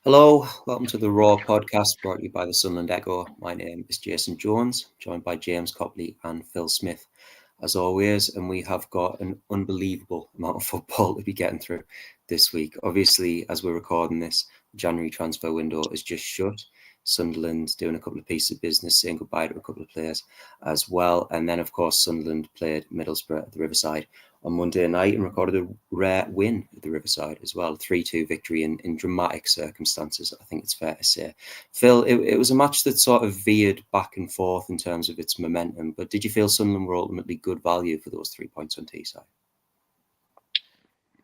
Hello, welcome to the Raw podcast brought to you by the Sunderland Echo. My name is Jason Jones, joined by James Copley and Phil Smith, as always, and we have got an unbelievable amount of football to be getting through this week. Obviously, as we're recording this, the January transfer window is just shut. Sunderland doing a couple of pieces of business, saying goodbye to a couple of players as well. And then, of course, Sunderland played Middlesbrough at the Riverside on Monday night and recorded a rare win at the Riverside as well. 3-2 victory in dramatic circumstances, I think it's fair to say. Phil, it was a match that sort of veered back and forth in terms of its momentum, but did you feel Sunderland were ultimately good value for those 3 points on Teesside?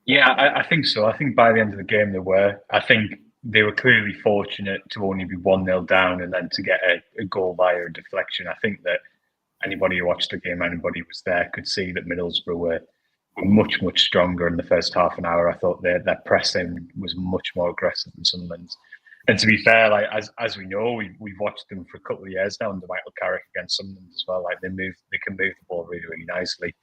Yeah, I think so. I think by the end of the game they were. I think they were clearly fortunate to only be 1-0 down and then to get a goal via a deflection. I think that anybody who watched the game, anybody who was there, could see that Middlesbrough were much, much stronger in the first half an hour. I thought their pressing was much more aggressive than Sunderland's. And to be fair, like as we know, we've watched them for a couple of years now under Michael Carrick against Sunderland as well. Like they can move the ball really, really nicely.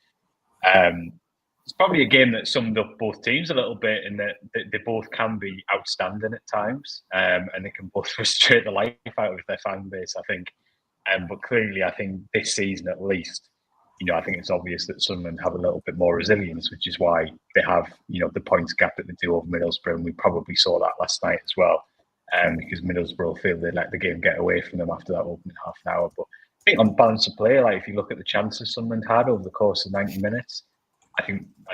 It's probably a game that summed up both teams a little bit in that they both can be outstanding at times, and they can both frustrate the life out of their fan base, I think. But clearly, I think this season at least, I think it's obvious that Sunderland have a little bit more resilience, which is why they have, the points gap that they do over Middlesbrough, and we probably saw that last night as well, because Middlesbrough feel they let the game get away from them after that opening half an hour. But I think on balance of play, like if you look at the chances Sunderland had over the course of 90 minutes, I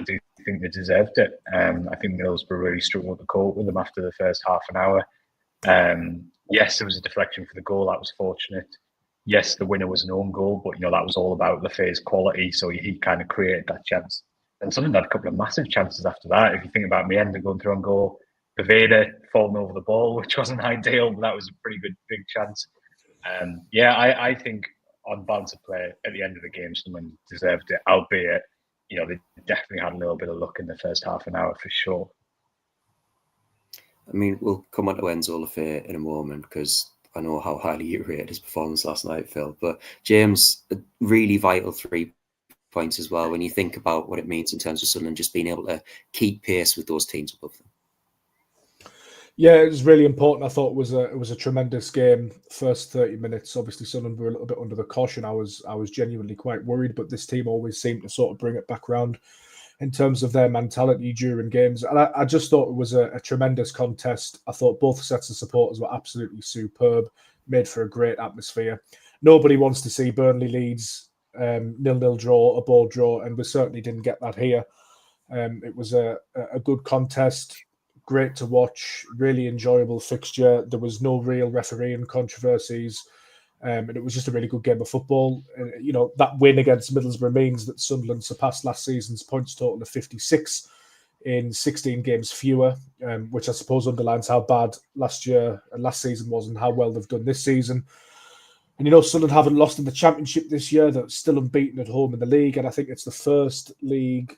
do think they deserved it. I think Middlesbrough really struggled to cope with them after the first half an hour. Yes, there was a deflection for the goal. That was fortunate. Yes, the winner was an own goal, but that was all about Le Fée's quality. So he kind of created that chance. And Sunderland had a couple of massive chances after that. If you think about Mienda going through on goal, Paveda falling over the ball, which wasn't ideal, but that was a pretty good big chance. I think on balance of play at the end of the game, Sunderland deserved it, albeit they definitely had a little bit of luck in the first half an hour for sure. I mean, we'll come on to Enzo Le Fée in a moment because I know how highly you rated his performance last night, Phil. But James, a really vital 3 points as well when you think about what it means in terms of Sunderland just being able to keep pace with those teams above them. Yeah, it was really important. I thought it was a tremendous game. First 30 minutes, obviously Sunderland were a little bit under the caution. I was genuinely quite worried, but this team always seemed to sort of bring it back around in terms of their mentality during games. And I just thought it was a tremendous contest. I thought both sets of supporters were absolutely superb, made for a great atmosphere. Nobody wants to see Burnley Leeds 0-0 draw, a ball draw, and we certainly didn't get that here. It was a good contest. Great to watch, really enjoyable fixture. There was no real refereeing controversies, and it was just a really good game of football. That win against Middlesbrough means that Sunderland surpassed last season's points total of 56 in 16 games fewer, which I suppose underlines how bad last season was and how well they've done this season. And Sunderland haven't lost in the Championship this year. They're still unbeaten at home in the league, and I think it's the first league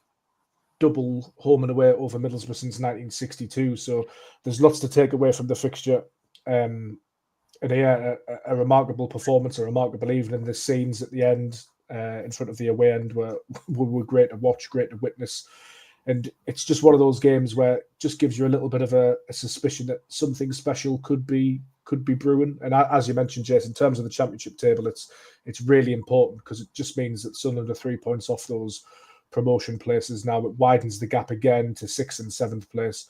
double home and away over Middlesbrough since 1962. So there's lots to take away from the fixture. And a remarkable performance, a remarkable evening. The scenes at the end in front of the away end were great to watch, great to witness. And it's just one of those games where it just gives you a little bit of a suspicion that something special could be brewing. And as you mentioned, Jason, in terms of the Championship table, it's really important because it just means that Sunderland are 3 points off those promotion places now. It widens the gap again to 6th and 7th place.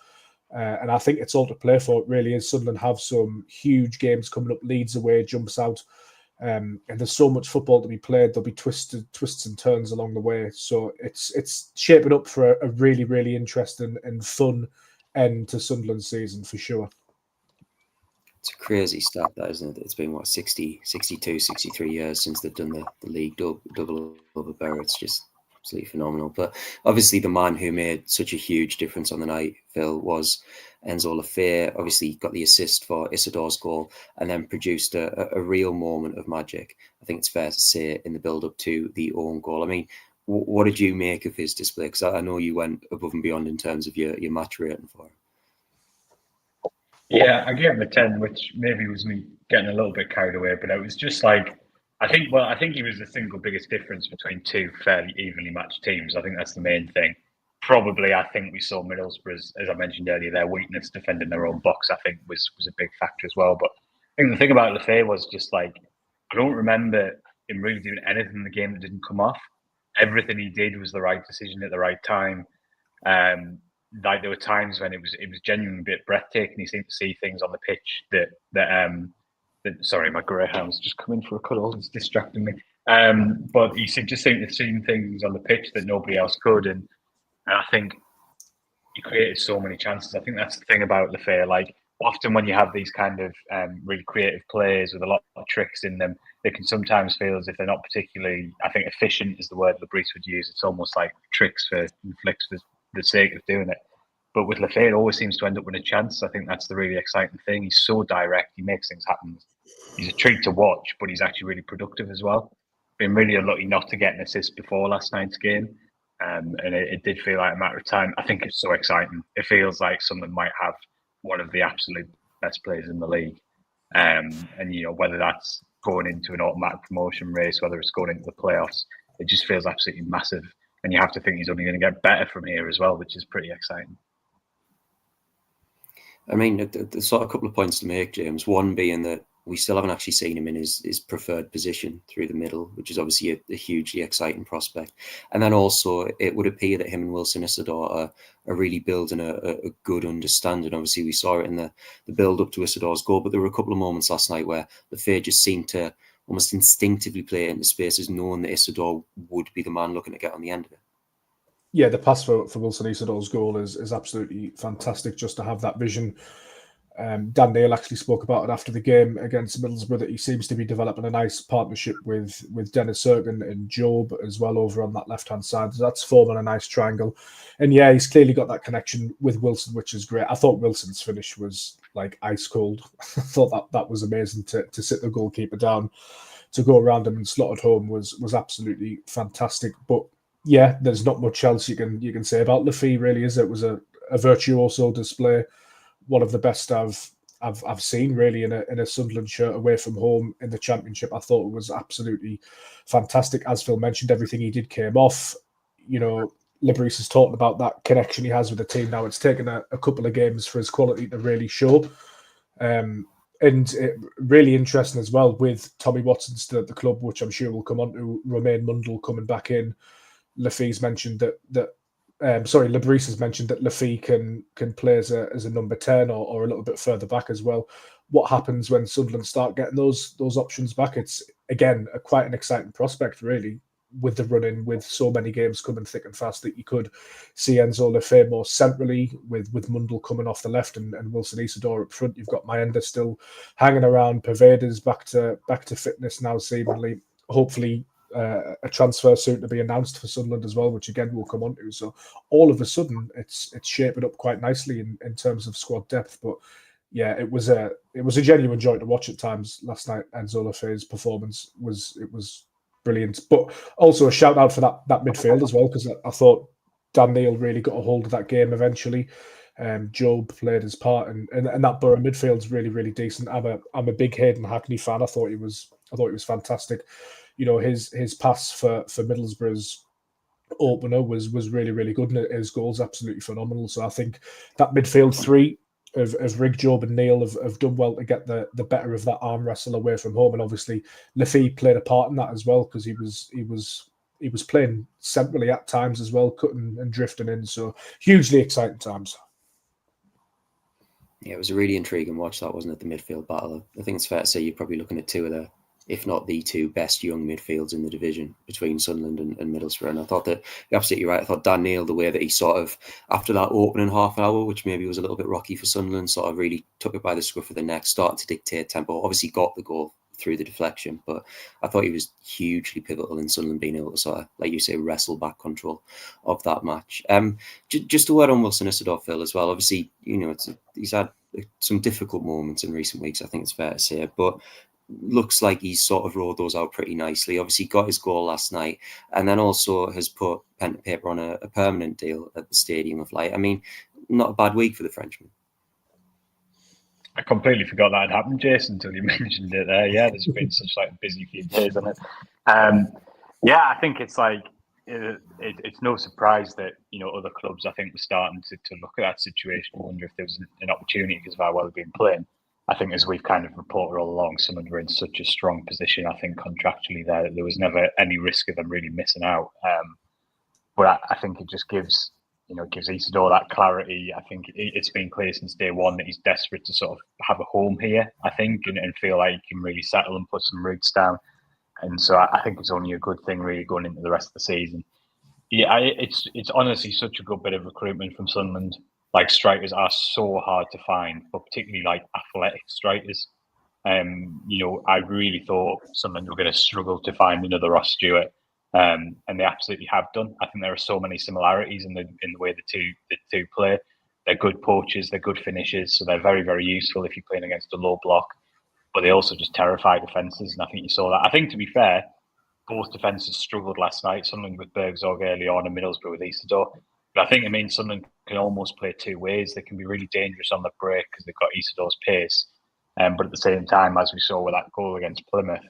And I think it's all to play for. It really is. Sunderland have some huge games coming up. Leeds away jumps out. And there's so much football to be played. There'll be twists and turns along the way. So it's shaping up for a really, really interesting and fun end to Sunderland's season for sure. It's a crazy stat, that, isn't it? It's been, 62, 63 years since they've done the league double over Borough. It's just absolutely phenomenal. But obviously the man who made such a huge difference on the night, Phil, was Enzo Le Fée. Obviously got the assist for Isidor's goal and then produced a real moment of magic, I think it's fair to say, in the build-up to the own goal. I mean, what did you make of his display? Because I know you went above and beyond in terms of your match rating for him. Yeah, I gave him a 10, which maybe was me getting a little bit carried away, but it was just like, I think he was the single biggest difference between two fairly evenly matched teams. I think that's the main thing. probably, I think we saw Middlesbrough, as I mentioned earlier, their weakness defending their own box, I think was a big factor as well. But I think the thing about Le Fée was just like, I don't remember him really doing anything in the game that didn't come off. Everything he did was the right decision at the right time. Like there were times when it was genuinely a bit breathtaking. He seemed to see things on the pitch that sorry, my greyhound's just come in for a cuddle. It's distracting me. But he just seemed to see things on the pitch that nobody else could, and I think he created so many chances. I think that's the thing about Le Fée. Like often when you have these kind of really creative players with a lot of tricks in them, they can sometimes feel as if they're not particularly, I think efficient is the word Labrice would use. It's almost like tricks for flicks for the sake of doing it. But with Le Fée, it always seems to end up with a chance. I think that's the really exciting thing. He's so direct. He makes things happen. He's a treat to watch, but he's actually really productive as well. Been really unlucky not to get an assist before last night's game. And it did feel like a matter of time. I think it's so exciting. It feels like Sunderland might have one of the absolute best players in the league. And, you know, whether that's going into an automatic promotion race, whether it's going into the playoffs, it just feels absolutely massive. And you have to think he's only going to get better from here as well, which is pretty exciting. I mean, there's sort of a couple of points to make, James. One being that we still haven't actually seen him in his preferred position through the middle, which is obviously a hugely exciting prospect. And then also, it would appear that him and Wilson Isidor are really building a good understanding. Obviously, we saw it in the build-up to Isidor's goal, but there were a couple of moments last night where Le Fée just seemed to almost instinctively play into spaces, knowing that Isidor would be the man looking to get on the end of it. Yeah, the pass for Wilson Isidor's goal is absolutely fantastic just to have that vision. Dan Neil actually spoke about it after the game against Middlesbrough that he seems to be developing a nice partnership with Dennis Serkin and Job as well over on that left-hand side. So that's forming a nice triangle. And yeah, he's clearly got that connection with Wilson, which is great. I thought Wilson's finish was like ice cold. I thought that was amazing to sit the goalkeeper down, to go around him and slot it home was absolutely fantastic. But yeah, there's not much else you can say about Le Fée, really, is it? It was a virtuoso display. One of the best I've seen really in a Sunderland shirt away from home in the Championship. I thought it was absolutely fantastic. As Phil mentioned, everything he did came off. You know, Labrice is talking about that connection he has with the team now. It's taken a couple of games for his quality to really show. And it, really interesting as well with Tommy Watson still at the club, which I'm sure will come on to Romain Mundle coming back in. Le Fée's mentioned Labrice has mentioned that Le Fée can play as a number 10 or a little bit further back as well. What happens when Sunderland start getting those options back? It's, again, quite an exciting prospect, really, with the run-in, with so many games coming thick and fast that you could see Enzo Le Fée more centrally with Mundle coming off the left and Wilson Isidor up front. You've got Mayenda still hanging around. Pervader's back to fitness now, seemingly. Hopefully, a transfer soon to be announced for Sunderland as well, which again we'll come on to. So all of a sudden, it's shaping up quite nicely in terms of squad depth. But yeah, it was a genuine joy to watch at times last night. Enzo Le Fée's performance was brilliant. But also a shout out for that midfield as well, because I thought Dan Neil really got a hold of that game eventually. Job played his part, and that Borough midfield's really, really decent. I'm a big Hayden Hackney fan. I thought he was fantastic. You know, his pass for Middlesbrough's opener was really, really good, and his goal's absolutely phenomenal. So I think that midfield three of Rig, Job, and Neil have done well to get the better of that arm wrestle away from home. And obviously, Le Fée played a part in that as well, because he was playing centrally at times as well, cutting and drifting in. So hugely exciting times. Yeah, it was a really intriguing watch, that, wasn't it, the midfield battle? I think it's fair to say you're probably looking at two of the, if not the two best young midfields in the division between Sunderland and Middlesbrough. And I thought that you're absolutely right. I thought Dan Neil, the way that he sort of, after that opening half hour, which maybe was a little bit rocky for Sunderland, sort of really took it by the scruff of the neck, started to dictate tempo. Obviously got the goal through the deflection, but I thought he was hugely pivotal in Sunderland being able to sort of, like you say, wrestle back control of that match. Just a word on Wilson Isidor, Phil, as well. Obviously, you know, he's had some difficult moments in recent weeks, I think it's fair to say, but looks like he's sort of rolled those out pretty nicely. Obviously got his goal last night, and then also has put pen to paper on a permanent deal at the Stadium of Light. I mean, not a bad week for the Frenchman. I completely forgot that had happened, Jason, until you mentioned it there. Yeah, there's been such like busy few days on it. Yeah, I think it's like it's no surprise that other clubs I think were starting to look at that situation and wonder if there was an opportunity because of how well they've been playing. I think as we've kind of reported all along, Sunderland were in such a strong position. I think contractually there was never any risk of them really missing out. But I think it just gives Isidor that clarity. I think it's been clear since day one that he's desperate to sort of have a home here. I think and feel like he can really settle and put some roots down. And so I think it's only a good thing really going into the rest of the season. Yeah, it's honestly such a good bit of recruitment from Sunderland. Like strikers are so hard to find, but particularly like athletic strikers. I really thought Sunderland were going to struggle to find another Ross Stewart, and they absolutely have done. I think there are so many similarities in the way the two play. They're good poachers, they're good finishers, so they're very, very useful if you're playing against a low block. But they also just terrify defences, and I think you saw that. I think, to be fair, both defences struggled last night. Sunderland with Bergzorg early on and Middlesbrough with Isidor. But I think it means Sunderland can almost play two ways. They can be really dangerous on the break because they've got Isidor's pace. But at the same time, as we saw with that goal against Plymouth,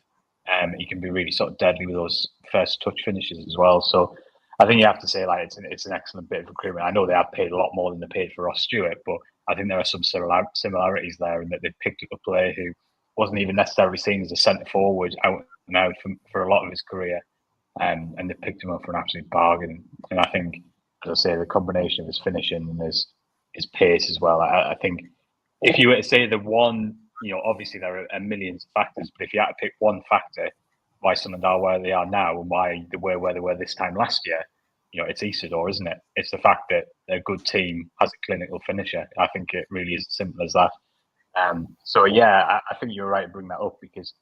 he can be really sort of deadly with those first touch finishes as well. So I think you have to say it's an excellent bit of recruitment. I know they have paid a lot more than they paid for Ross Stewart, but I think there are some similarities there in that they've picked up a player who wasn't even necessarily seen as a centre forward out and out for a lot of his career, and they picked him up for an absolute bargain. And I think, as I say, the combination of his finishing and his pace as well. I think if you were to say the one, obviously there are millions of factors, but if you had to pick one factor why Sunderland are where they are now and why they were where they were this time last year, it's Isidor, isn't it? It's the fact that a good team has a clinical finisher. I think it really is as simple as that. So yeah, I think you're right to bring that up because,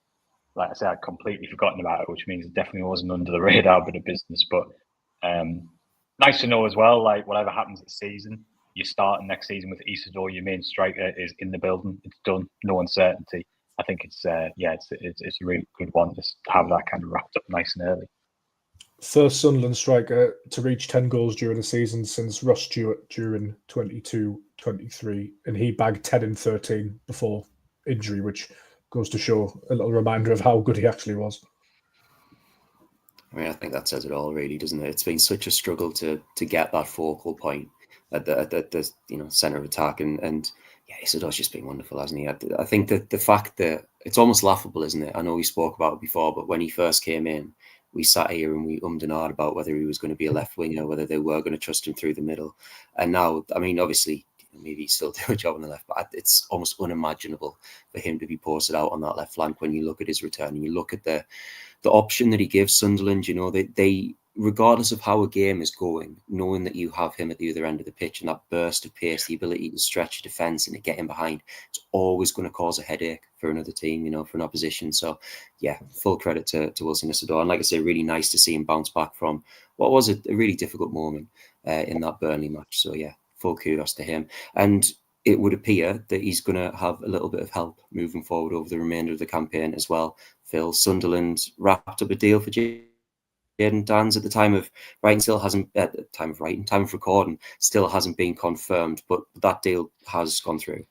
like I said, I'd completely forgotten about it, which means it definitely wasn't under the radar bit of business. But nice to know as well, like whatever happens this season, you start next season with Isidor, your main striker is in the building. It's done, no uncertainty. I think it's a really good one to have that kind of wrapped up nice and early. First Sunderland striker to reach 10 goals during a season since Ross Stewart during 22-23, and he bagged 10 in 13 before injury, which goes to show a little reminder of how good he actually was. I mean, I think that says it all, really, doesn't it? It's been such a struggle to get that focal point at the centre of attack, and yeah, Isidor's just been wonderful, hasn't he? I think that the fact that it's almost laughable, isn't it? I know we spoke about it before, but when he first came in, we sat here and we ummed and ahed about whether he was going to be a left winger, whether they were going to trust him through the middle. And now, I mean, obviously, maybe he still do a job on the left, but it's almost unimaginable for him to be posted out on that left flank when you look at his return and you look at the option that he gives Sunderland. They regardless of how a game is going, knowing that you have him at the other end of the pitch and that burst of pace, the ability to stretch a defence and to get him behind, it's always going to cause a headache for another team, for an opposition. So, yeah, full credit to Wilson Isidor. And like I say, really nice to see him bounce back from what was a really difficult moment in that Burnley match. So, yeah, full kudos to him. And it would appear that he's going to have a little bit of help moving forward over the remainder of the campaign as well. Phil, Sunderland wrapped up a deal for Jayden Danns at the time of writing, time of recording, still hasn't been confirmed, but that deal has gone through.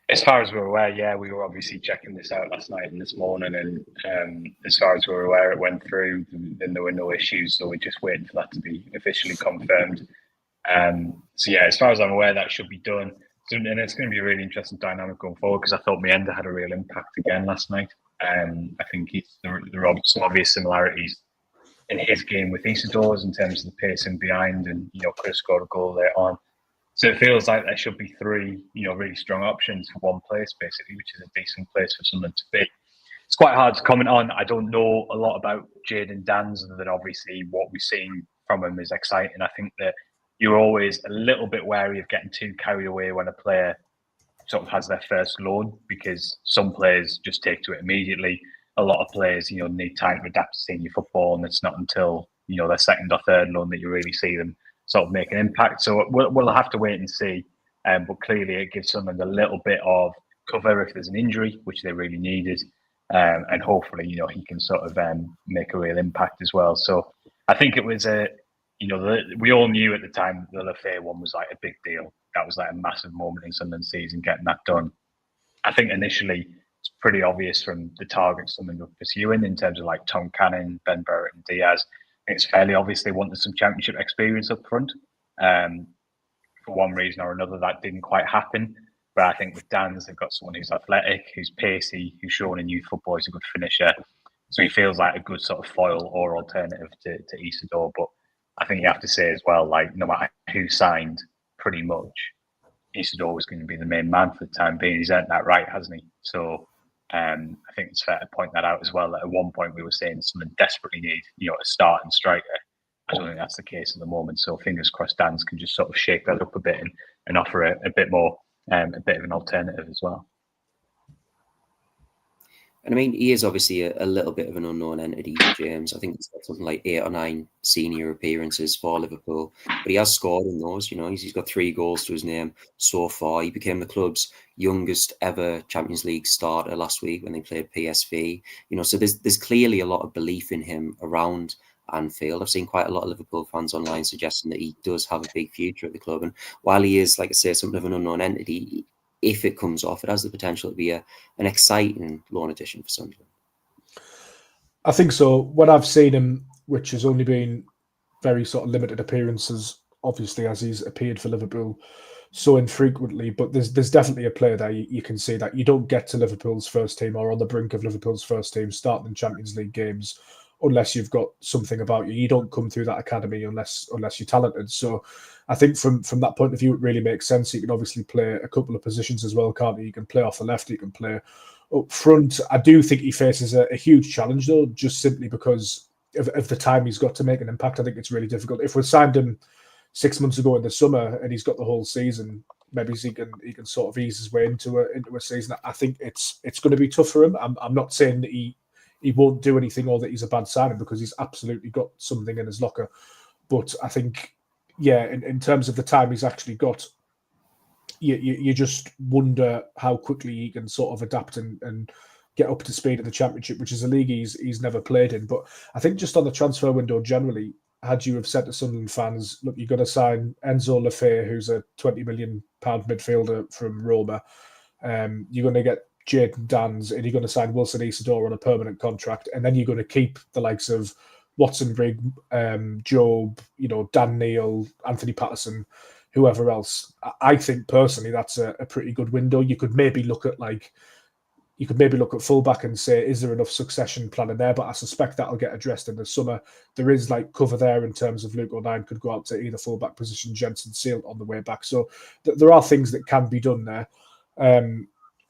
As far as we're aware, yeah, we were obviously checking this out last night and this morning, and as far as we're aware, it went through, and there were no issues, so we're just waiting for that to be officially confirmed. So yeah, as far as I'm aware, that should be done. And it's going to be a really interesting dynamic going forward because I thought Mienda had a real impact again last night. I think there are some obvious similarities in his game with Isidor's in terms of the pacing behind, and could have scored a goal later on. So it feels like there should be three, really strong options for one place, basically, which is a decent place for someone to be. It's quite hard to comment on. I don't know a lot about Jayden Danns, other than obviously what we've seen from him is exciting. I think that you're always a little bit wary of getting too carried away when a player sort of has their first loan, because some players just take to it immediately. A lot of players, need time to adapt to senior football, and it's not until their second or third loan that you really see them sort of make an impact. So we'll have to wait and see. But clearly, it gives someone a little bit of cover if there's an injury, which they really needed, and hopefully, he can sort of make a real impact as well. So I think it was we all knew at the time the Le Fée one was like a big deal. That was like a massive moment in Sunderland's season, getting that done. I think initially it's pretty obvious from the targets Sunderland were pursuing in terms of like Tom Cannon, Ben Barrett and Diaz. it's fairly obvious they wanted some championship experience up front. For one reason or another, that didn't quite happen. But I think with Dan's, they've got someone who's athletic, who's pacey, who's shown in youth football is a good finisher. So he feels like a good sort of foil or alternative to Isidor. But I think you have to say as well, like, no matter who signed, pretty much, Isidor was going to be the main man for the time being. He's earned that right, hasn't he? So I think it's fair to point that out as well. That at one point we were saying someone desperately need, a starting striker. I don't think that's the case at the moment. So fingers crossed, Dan's can just sort of shake that up a bit and offer a bit more, a bit of an alternative as well. And I mean, he is obviously a little bit of an unknown entity, James. I think he's got something like 8 or 9 senior appearances for Liverpool, but he has scored in those. He's got 3 goals to his name so far. He became the club's youngest ever Champions League starter last week when they played PSV. So there's clearly a lot of belief in him around Anfield. I've seen quite a lot of Liverpool fans online suggesting that he does have a big future at the club. And while he is, like I say, something of an unknown entity, if it comes off, it has the potential to be an exciting loan addition for Sunderland. I think so. When I've seen him, which has only been very sort of limited appearances, obviously, as he's appeared for Liverpool so infrequently, but there's definitely a player there you can see that you don't get to Liverpool's first team or on the brink of Liverpool's first team starting in Champions League games unless you've got something about you. You don't come through that academy unless you're talented. So I think from that point of view, it really makes sense. He can obviously play a couple of positions as well, can't he? He can play off the left, he can play up front. I do think he faces a huge challenge, though, just simply because of the time he's got to make an impact. I think it's really difficult. If we signed him 6 months ago in the summer and he's got the whole season, maybe he can sort of ease his way into a season. I think it's going to be tough for him. I'm not saying that he won't do anything or that he's a bad signing, because he's absolutely got something in his locker. But I think, in terms of the time he's actually got, you just wonder how quickly he can sort of adapt and get up to speed in the Championship, which is a league he's never played in. But I think just on the transfer window generally, had you have said to Sunderland fans, look, you've got to sign Enzo Le Fée, who's a £20 million midfielder from Roma. You're going to get Jadon Danns, and you're going to sign Wilson Isidor on a permanent contract, and then you're going to keep the likes of Watson Brigg, Job, Dan Neil, Anthony Patterson, whoever else. I think personally that's a pretty good window. You could maybe look at fullback and say, is there enough succession planning there? But I suspect that'll get addressed in the summer. There is cover there in terms of Luke O'Nien could go out to either fullback position, Jensen Seelt on the way back. So there are things that can be done there.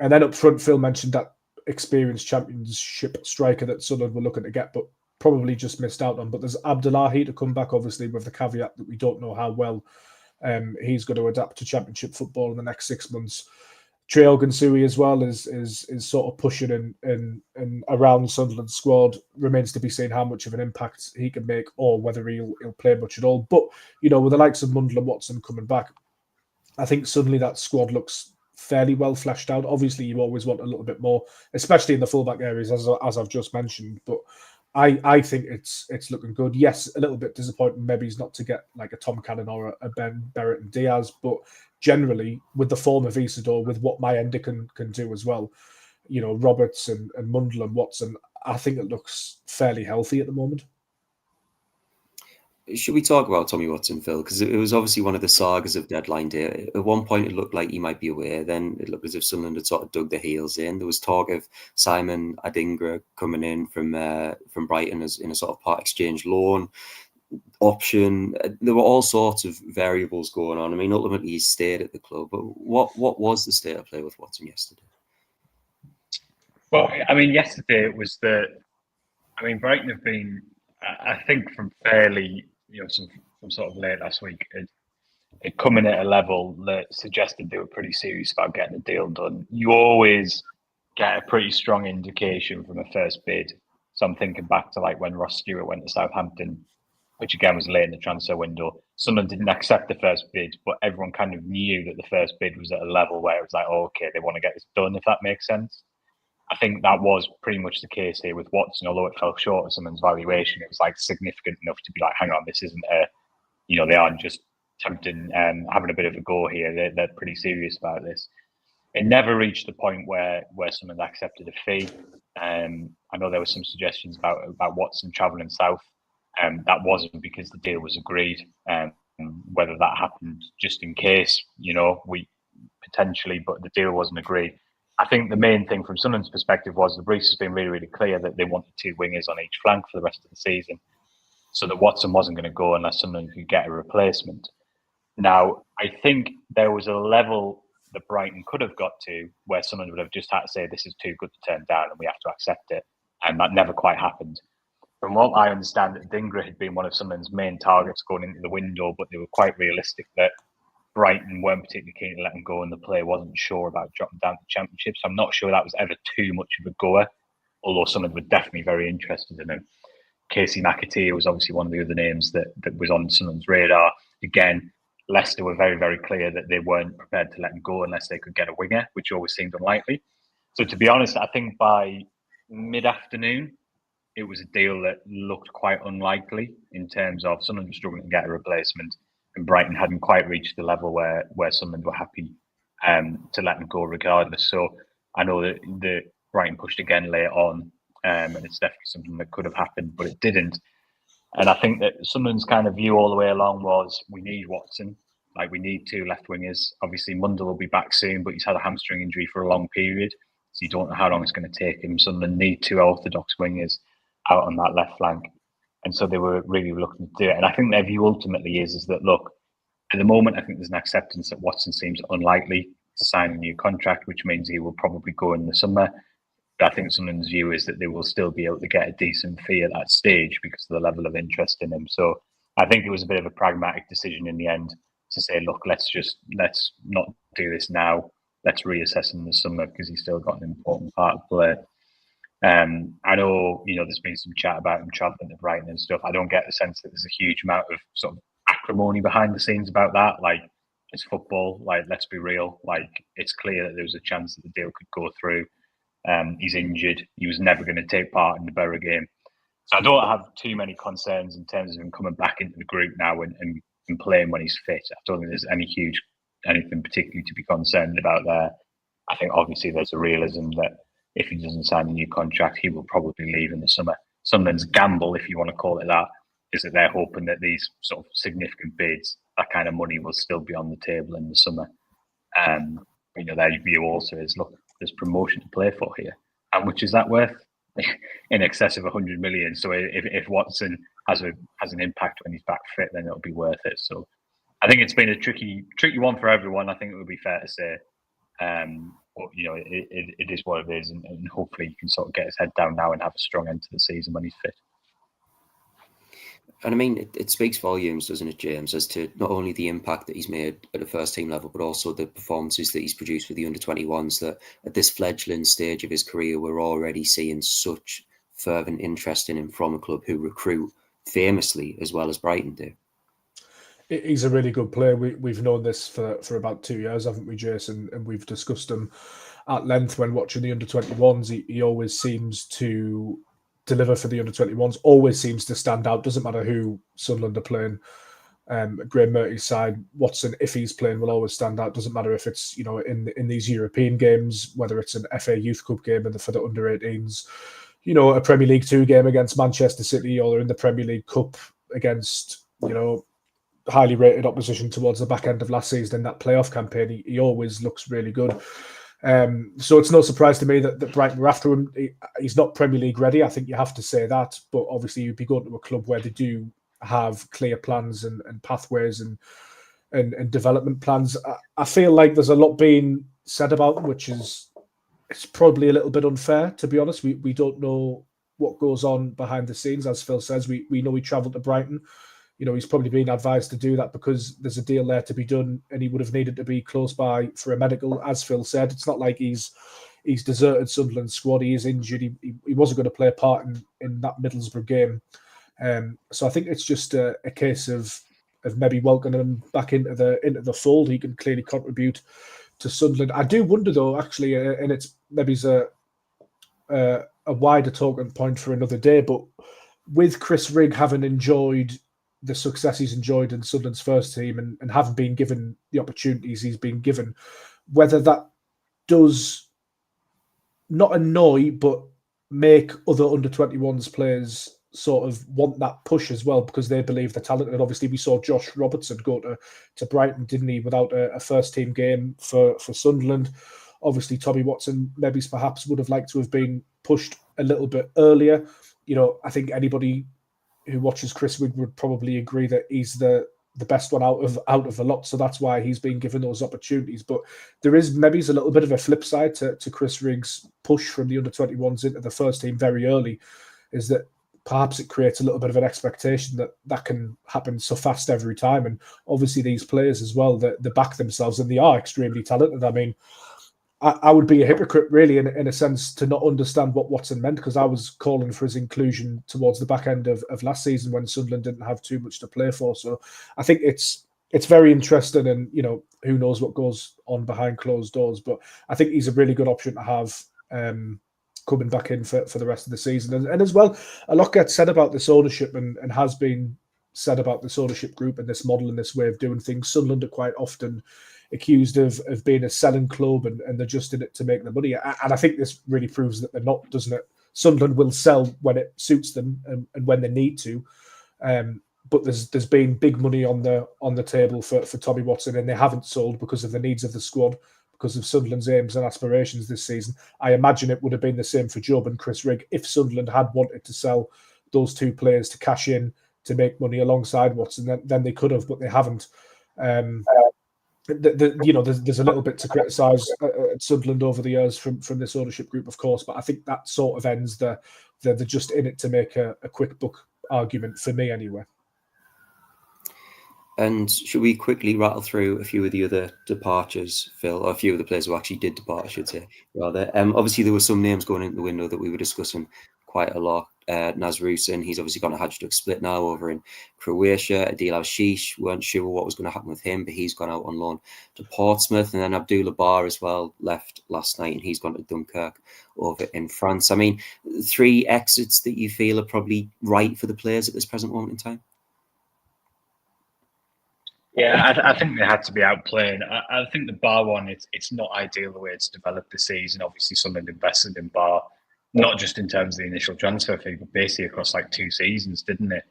And then up front, Phil mentioned that experienced Championship striker that Sunderland were looking to get, but probably just missed out on. But there's Abdullahi to come back, obviously, with the caveat that we don't know how well he's going to adapt to Championship football in the next 6 months. Trey Ogunsui as well is sort of pushing in around Sunderland's squad. Remains to be seen how much of an impact he can make or whether he'll play much at all. But, with the likes of Mundle and Watson coming back, I think suddenly that squad looks fairly well fleshed out. Obviously, you always want a little bit more, especially in the fullback areas, as I've just mentioned. But I think it's looking good. Yes, a little bit disappointing. Maybe he's not to get like a Tom Cannon or a Ben Barrett and Diaz, but generally with the form of Isidor, with what Mayenda can do as well, Roberts and Mundle and Watson, I think it looks fairly healthy at the moment. Should we talk about Tommy Watson, Phil? Because it was obviously one of the sagas of deadline day. At one point, it looked like he might be away. Then it looked as if Sunderland had sort of dug their heels in. There was talk of Simon Adingra coming in from Brighton as in a sort of part exchange loan option. There were all sorts of variables going on. I mean, ultimately, he stayed at the club. But what was the state of play with Watson yesterday? Well, I mean, yesterday it was Brighton have been, I think, from fairly, from sort of late last week, it coming at a level that suggested they were pretty serious about getting the deal done. You always get a pretty strong indication from a first bid. So I'm thinking back to when Ross Stewart went to Southampton, which again was late in the transfer window. Sunderland didn't accept the first bid, but everyone kind of knew that the first bid was at a level where it was like, oh, okay, they want to get this done, if that makes sense. I think that was pretty much the case here with Watson, although it fell short of someone's valuation. It was significant enough to be hang on, this isn't they aren't just tempting, having a bit of a go here. They're pretty serious about this. It never reached the point where someone accepted a fee. I know there were some suggestions about Watson travelling south. That wasn't because the deal was agreed. Whether that happened just in case, we potentially, but the deal wasn't agreed. I think the main thing from Sunderland's perspective was the briefs has been really, really clear that they wanted 2 wingers on each flank for the rest of the season, so that Watson wasn't going to go unless Sunderland could get a replacement. Now, I think there was a level that Brighton could have got to where Sunderland would have just had to say this is too good to turn down and we have to accept it, and that never quite happened. From what I understand, that Dingra had been one of Sunderland's main targets going into the window, but they were quite realistic that Brighton weren't particularly keen to let him go, and the player wasn't sure about dropping down to the Championship. So I'm not sure that was ever too much of a goer, although Sunderland were definitely very interested in him. Casey McAteer was obviously one of the other names that was on Sunderland's radar. Again, Leicester were very, very clear that they weren't prepared to let him go unless they could get a winger, which always seemed unlikely. So to be honest, I think by mid-afternoon, it was a deal that looked quite unlikely in terms of Sunderland struggling to get a replacement, and Brighton hadn't quite reached the level where Sunderland were happy to let them go regardless. So I know that the Brighton pushed again later on, and it's definitely something that could have happened, but it didn't. And I think that Sunderland's kind of view all the way along was we need Watson, like we need 2 left wingers. Obviously, Mundell will be back soon, but he's had a hamstring injury for a long period, so you don't know how long it's going to take him. Sunderland need 2 orthodox wingers out on that left flank. And so they were really looking to do it. And I think their view ultimately is that, look, at the moment, I think there's an acceptance that Watson seems unlikely to sign a new contract, which means he will probably go in the summer. But I think Sunderland's view is that they will still be able to get a decent fee at that stage because of the level of interest in him. So I think it was a bit of a pragmatic decision in the end to say, look, let's not do this now. Let's reassess him in the summer because he's still got an important part to play. I know, there's been some chat about him travelling to Brighton and stuff. I don't get the sense that there's a huge amount of sort of acrimony behind the scenes about that. Like, it's football. Like, let's be real. Like, it's clear that there was a chance that the deal could go through. He's injured. He was never going to take part in the Borough game. So I don't have too many concerns in terms of him coming back into the group now and playing when he's fit. I don't think there's anything particularly to be concerned about there. I think obviously there's a realism that if he doesn't sign a new contract, he will probably leave in the summer. Sunderland's gamble, if you want to call it that, is that they're hoping that these sort of significant bids, that kind of money will still be on the table in the summer. Their view also is, look, there's promotion to play for here. How much is that worth? In excess of 100 million. So if Watson has an impact when he's back fit, then it'll be worth it. So I think it's been a tricky one for everyone. I think it would be fair to say. But it is what it is, and hopefully he can sort of get his head down now and have a strong end to the season when he's fit. And I mean, it speaks volumes, doesn't it, James, as to not only the impact that he's made at a first team level, but also the performances that he's produced with the under-21s, that at this fledgling stage of his career, we're already seeing such fervent interest in him from a club who recruit famously as well as Brighton do. He's a really good player. We've known this for about 2 years, haven't we, Jason? And we've discussed him at length when watching the under-21s. He always seems to deliver for the under-21s, always seems to stand out. Doesn't matter who Sunderland are playing. Graham Murty's side, Watson, if he's playing, will always stand out. Doesn't matter if it's in these European games, whether it's an FA Youth Cup game for the under-18s, a Premier League 2 game against Manchester City, or in the Premier League Cup against highly rated opposition towards the back end of last season in that playoff campaign. He always looks really good. So it's no surprise to me that Brighton were after him. He's not Premier League ready. I think you have to say that. But obviously you'd be going to a club where they do have clear plans and pathways and development plans. I feel like there's a lot being said about him, which is it's probably a little bit unfair, to be honest. We don't know what goes on behind the scenes. As Phil says, we know he travelled to Brighton. He's probably been advised to do that because there's a deal there to be done, and he would have needed to be close by for a medical. As Phil said, it's not like he's deserted Sunderland's squad. He is injured. He wasn't going to play a part in that Middlesbrough game. So I think it's just a case of maybe welcoming him back into the fold. He can clearly contribute to Sunderland. I do wonder though, actually, and it's maybe a wider talking point for another day, but with Chris Rigg having enjoyed the success he's enjoyed in Sunderland's first team and having been given the opportunities he's been given, whether that does not annoy but make other under-21s players sort of want that push as well because they believe they're talented. And obviously, we saw Josh Robertson go to Brighton, didn't he, without a first-team game for Sunderland. Obviously, Tommy Watson maybe perhaps would have liked to have been pushed a little bit earlier. I think anybody who watches Chris Rigg would probably agree that he's the best one out of the lot, so that's why he's been given those opportunities. But there is maybe a little bit of a flip side to Chris Rigg's push from the under-21s into the first team very early, is that perhaps it creates a little bit of an expectation that can happen so fast every time. And obviously these players as well, they back themselves and they are extremely talented. I mean, I would be a hypocrite, really, in a sense, to not understand what Watson meant, because I was calling for his inclusion towards the back end of last season when Sunderland didn't have too much to play for. So I think it's very interesting, and who knows what goes on behind closed doors. But I think he's a really good option to have coming back in for the rest of the season. And as well, a lot gets said about this ownership and has been said about this ownership group and this model and this way of doing things. Sunderland are quite often accused of being a selling club and they're just in it to make the money. And I think this really proves that they're not, doesn't it? Sunderland will sell when it suits them and when they need to. But there's been big money on the table for Tommy Watson, and they haven't sold because of the needs of the squad, because of Sunderland's aims and aspirations this season. I imagine it would have been the same for Job and Chris Rigg if Sunderland had wanted to sell those two players to cash in to make money alongside Watson. Then they could have, but they haven't. There's a little bit to criticise at Sunderland over the years from this ownership group, of course, but I think that sort of ends they're just in it to make a quick buck argument, for me anyway. And should we quickly rattle through a few of the other departures, Phil, or a few of the players who actually did depart, I should say, rather? Obviously, there were some names going into the window that we were discussing quite a lot. Naz Rusin, he's obviously got a Hajduk split now over in Croatia. Adil Al-Shish, weren't sure what was going to happen with him, but he's gone out on loan to Portsmouth. And then Abdullah Bar as well left last night, and he's gone to Dunkirk over in France. I mean, 3 exits that you feel are probably right for the players at this present moment in time? Yeah, I think they had to be outplaying. I think the Bar one, it's not ideal the way it's developed this season. Obviously, Sunderland invested in Bar, not just in terms of the initial transfer fee, but basically across like 2 seasons, didn't it?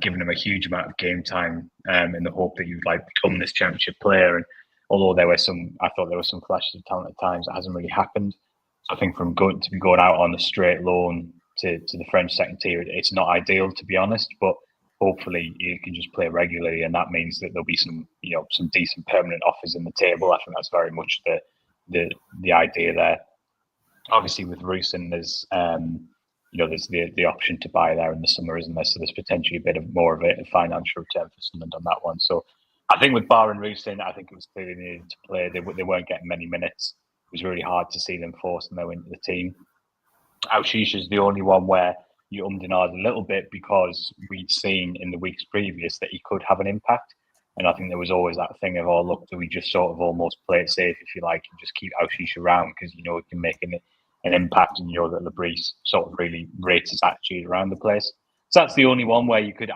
Giving him a huge amount of game time in the hope that you'd become this championship player. And although I thought there were some flashes of talent at times, it hasn't really happened. So I think from going out on a straight loan to the French second tier, it's not ideal, to be honest. But hopefully you can just play regularly, and that means that there'll be some decent permanent offers in the table. I think that's very much the idea there. Obviously, with Rusin, there's the option to buy there in the summer, isn't there? So there's potentially a bit of more of a financial return for Sunderland on that one. So I think with Bar and Rusin, I think it was clearly needed to play. They weren't getting many minutes. It was really hard to see them forcing their way into the team. Al-Shish is the only one where you ummed and ahed a little bit, because we'd seen in the weeks previous that he could have an impact. And I think there was always that thing of, look, do we just sort of almost play it safe, if you like, and just keep Al-Shish around because it can make an impact, and that Lebris sort of really rates his attitude around the place. So that's the only one where you could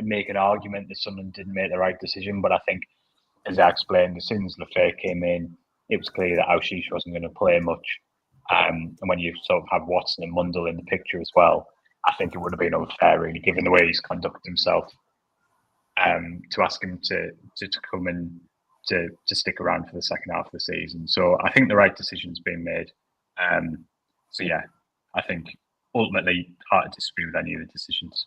make an argument that Sunderland didn't make the right decision. But I think, as I explained, as soon as Le Fée came in, it was clear that Al-Shish wasn't going to play much. And when you sort of have Watson and Mundell in the picture as well, I think it would have been unfair, really, given the way he's conducted himself, to ask him to come in to stick around for the second half of the season. So I think the right decision's been made. So yeah, I think ultimately hard to disagree with any of the decisions.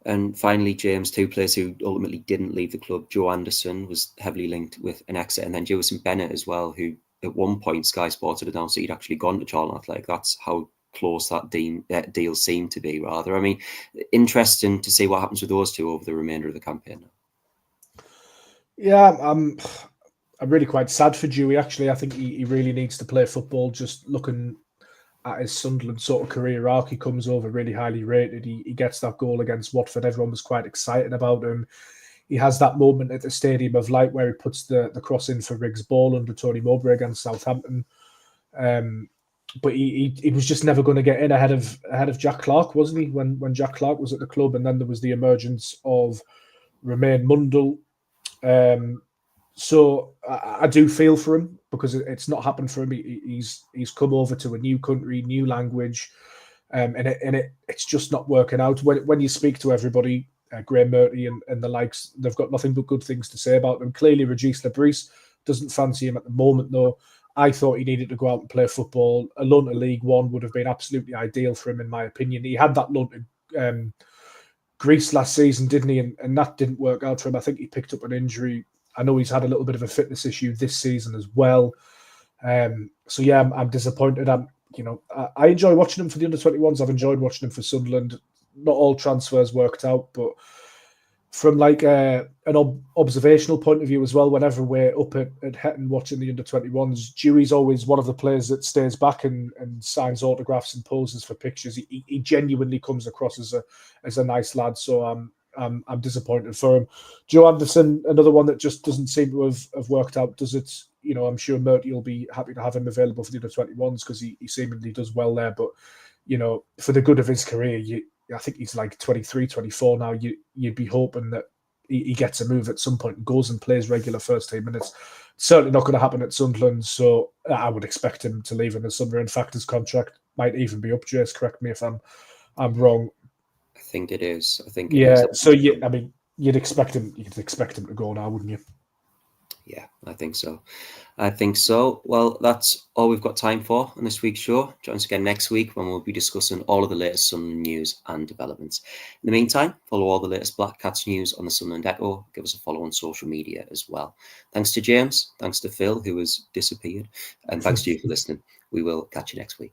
And finally, James, 2 players who ultimately didn't leave the club. Joe Anderson was heavily linked with an exit, and then Jewison Bennett as well, who at one point Sky Sports had announced that he'd actually gone to Charlton Athletic. That's how close that deal seemed to be, rather. I mean, interesting to see what happens with those 2 over the remainder of the campaign. Yeah, I'm really quite sad for Dewey, actually. I think he really needs to play football. Just looking at his Sunderland sort of career arc, he comes over really highly rated. He gets that goal against Watford. Everyone was quite excited about him. He has that moment at the Stadium of Light where he puts the cross in for Riggs' ball under Tony Mowbray against Southampton. But he was just never going to get in ahead of Jack Clarke, wasn't he? When Jack Clarke was at the club, and then there was the emergence of Romain Mundell. So I do feel for him, because it's not happened for him. He's come over to a new country, new language, It's just not working out. When you speak to everybody, Graham Murty and the likes, they've got nothing but good things to say about him. Clearly, Regis Lebris doesn't fancy him at the moment, though. I thought he needed to go out and play football. A loan to League One would have been absolutely ideal for him, in my opinion. He had that loan to Greece last season, didn't he? And that didn't work out for him. I think he picked up an injury. I know he's had a little bit of a fitness issue this season as well. So yeah, I'm disappointed. I enjoy watching him for the under-21s. I've enjoyed watching him for Sunderland. Not all transfers worked out, but from like an observational point of view as well, whenever we're up at Hetton watching the under-21s, Dewey's always one of the players that stays back and signs autographs and poses for pictures. He genuinely comes across as a nice lad. So I'm disappointed for him. Joe Anderson, another one that just doesn't seem to have worked out, does it? I'm sure Murty will be happy to have him available for the under-21s because he seemingly does well there. But, for the good of his career, I think he's like 23, 24 now. You'd be hoping that he gets a move at some point and goes and plays regular first team minutes. It's certainly not going to happen at Sunderland, so I would expect him to leave in the summer. In fact, his contract might even be up. Jace, correct me if I'm wrong. I think it is. It is. So you'd expect him to go now, wouldn't you? Yeah, I think so. Well, that's all we've got time for on this week's show. Join us again next week when we'll be discussing all of the latest Sunderland news and developments. In the meantime, follow all the latest Black Cats news on the Sunderland Echo. Give us a follow on social media as well. Thanks to James. Thanks to Phil, who has disappeared. And thanks to you for listening. We will catch you next week.